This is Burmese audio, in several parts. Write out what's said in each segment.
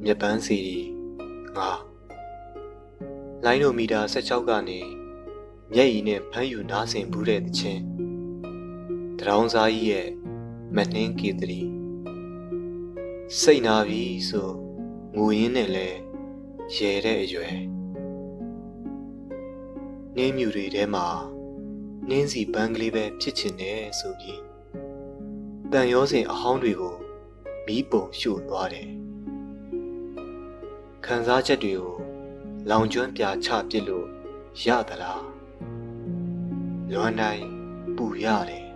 မြက်ပန်းစီငါလိုင်းနိုမီတာ16ကနေမျက်ရည်နဲ့ဖမ်းယူနားဆင်ဘူးတဲ့သချင်းတရောင်းစားကြီးရဲ့မနှင်းကေတရီစိတ်နာပြီဆိုငိုရင်းနဲ့လဲရဲတဲ့အရွယ်နှင်းမြူတွေထဲမှာနှင်းစီပန်းကလေးပဲဖြစ်ချင်တယ်ဆိုပြီးတန်ရောစင်အဟောင်းတွေကိုမီးပုံရှို့သွားတယ်ခံစားချက်တွေကိုလောင်ကျွမ်းပြာချပစ်လို့ရသလားလွမ်းတိုင်းပူရတယ်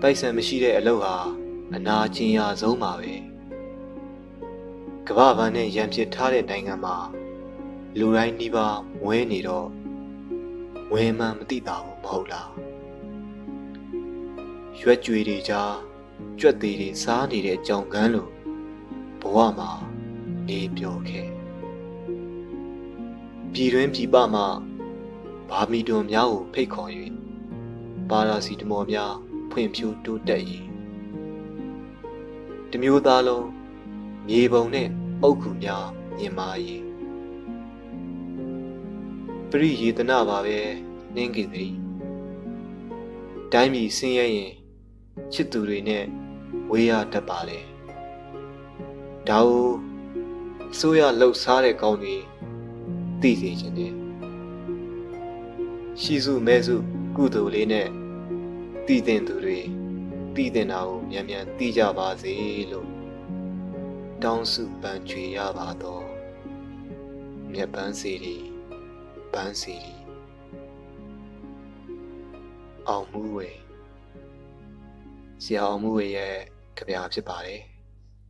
တိုက်ဆန်မရှိတဲ့အလုပ်ဟာအနာကျင်ရဆုံးပါပဲကမ္ဘာဗန်းနဲ့ရံပစ်ထားတဲ့နိုင်ငံမှာလူတိုင်းနှီးပါမွဲနေတော့ဝဲမှမသိတာဘူးမဟုတ်လားရွက်ကြွေတွေကြားကြွက်သေးတွေစားနေတဲ့ကြောင်ကန်းလိုဘဝမှာနေပျော်ခဲ့ပြည်တွင်းပြည်ပမှဘာမီတွန်များကိုဖိတ်ခေါ်၍ပါရာစီတမော်များဖွင့်ဖြိုးတိုးတက်ရင်တမျိုးသားလုံးမြေပုံနဲ့အုတ်ခုများမြင်မာရင်ပရိယေတနာပါပဲနှင်းကင်သည်တိုင်းပြည်ဆင်းရဲရင်ချစ်သူတွေနဲ့ဝေးရတတ်ပါလေဒါကိုဆိုရလှုပ်ရှားတဲ့ကောင်းတွေသိစေခြင်းနဲ့ရှိစုမဲစုကုသိုလ်လေးနဲ့တည်တဲ့သူတွေတည်တဲ့နာကိုမြန်မြန်သိကြပါစေလို့တောင်းစုပန်ချွေရပါတော့မြတ်ပန်းစီရီပန်းစီရီအောင်မှုဝေဆရာအောင်မှုဝေရဲ့ကြပြဖြစ်ပါတယ်